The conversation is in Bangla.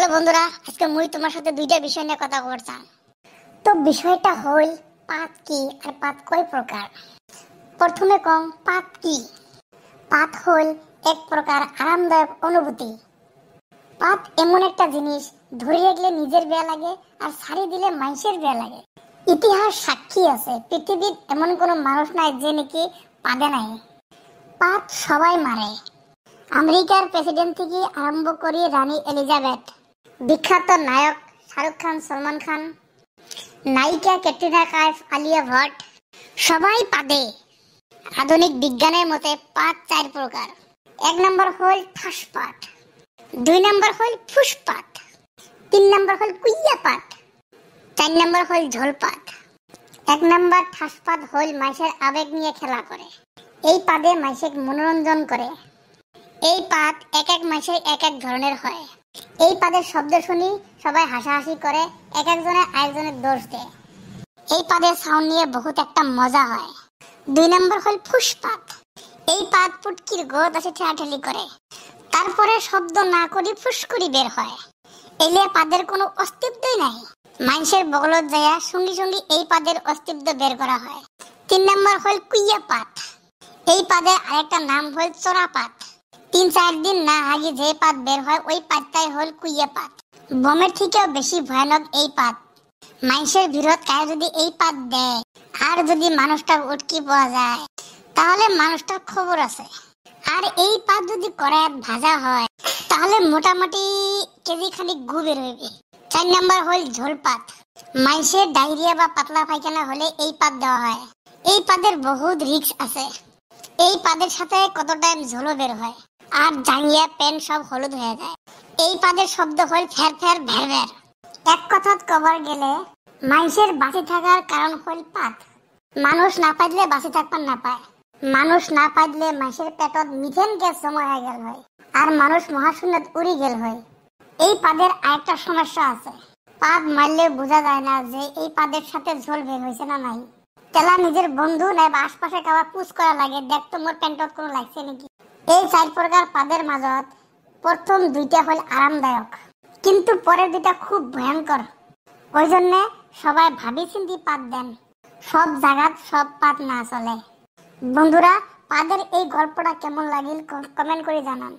হ্যালো বন্ধুরা, আজকে মুই তোমার সাথে দুইটা বিষয় নিয়ে কথা বলতাম। তো বিষয়টা হল পাত কি আর পাত কয় প্রকার। প্রথমে কম পাত কি। পাত হল এক প্রকার আরামদায়ক অনুভূতি। পাত এমন একটা জিনিস ধরে রাখলে নিজের বেয়া লাগে আর ছাড়ি দিলে মানুষের বেয়া লাগে। ইতিহাস সাক্ষী আছে, পৃথিবীর এমন কোনো মানুষ নাই যে নাকি পাদে নাই। পাত সবাই মারে, আমেরিকার প্রেসিডেন্ট থেকে আরম্ভ করে রানী এলিজাবেথ, বিখ্যাত নায়ক শাহরুখ খান, সলমান খান, নায়িকা ক্যাটরিনা কাইফ, আলিয়া ভট্ট, সবাই পাদে। আধুনিক বিজ্ঞানের মতে পাত চার প্রকার। এক নম্বর হল ঠাস পাত, দুই নম্বর হল ফুসপাত, তিন নম্বর হল কুইয়া পাত, চার নম্বর হল ঝোলপাত। এক নম্বর ঠাস পাত হল মাইসের আবেগ নিয়ে খেলা করে। এই পাদে মাইসের মনোরঞ্জন করে। এই পাত এক এক মাসে এক এক ধরনের হয়। এই পাদের শব্দ শুনি সবাই হাসাহাসি করে, এক একজনে আরেকজনের দোষ দেয়। এই পাদের সাউন্ড নিয়ে বহুত একটা মজা হয়। দুই নম্বর হল ফুসপাত। এই পাত পুটকির গোদ আসে ঠেলাঠেলি করে, তারপরে শব্দ না করি ফুসকরি বের হয়। এলে পাদের কোনো অস্তিত্বই নাই। মানুষের বগলত যায় সঙ্গী সঙ্গী এই পাদের অস্তিত্ব বের করা হয়। তিন নম্বর হল কুইয়া পাত। এই পাদের আরেকটা নাম হল চোরা পাত। ৩-৪ দিন না আগে যে পাত বের হয় ওই পাতটাই হল কুইয়া পাত। বমের থেকেও বেশি ভয়ানক এই পাত। মানুষের বিরোধ কায় যদি এই পাত দেয় আর যদি মানুষটার উটকি পাওয়া যায় তাহলে মানুষটার খবর আছে। আর এই পাত যদি কড়াইয়ে ভাজা হয় তাহলে মোটামুটি কেজি খানিক গু বের হইবে। ৪ নম্বর হল ঝোল পাত। মানুষের ডায়রিয়া বা পাতলা পায়খানা হলে এই পাত দেওয়া হয়। এই পাদের বহুত রিস্ক আছে। এই পাদের সাথে কত টাইম ঝোলও বের হয় আর জাঙ্গিয়া পেন সব হলুদ হয়ে যায়। এই পাদের শব্দ হল ফের ফের ভের ভের। এক কথাত কবার গেলে মানুষের বাঁচে থাকার কারণ হল পাত। মানুষ না পাইলে বাঁচে থাকবার না পায়। মানুষ না পাইলে মানুষের পেটত মিথেন গ্যাস জমা হয়ে গেল হয় আর মানুষ মহাশূন্যত উড়ি গেল হয়। এই পাদের আরেকটা সমস্যা আছে, পাত মারলে বোঝা যায় না যে এই পাদের সাথে ঝোল বের হয়েছে না নাই। তেলা নিজের বন্ধু নাই বা আশপাশে কাবার পুষ করা লাগে, দেখতো মোর প্যান্টত কোনো লাগছে নাকি। এই ৪ প্রকার পাদের মাজত প্রথম দুইটা হল আরামদায়ক, কিন্তু পরের দুইটা খুব ভয়ঙ্কর। ওই জন্য সবাই ভাবি চিন্তি পাত দেন। সব জায়গাত সব পাত না চলে। বন্ধুরা, পাদের এই গল্পটা কেমন লাগিল কমেন্ট করে জানান।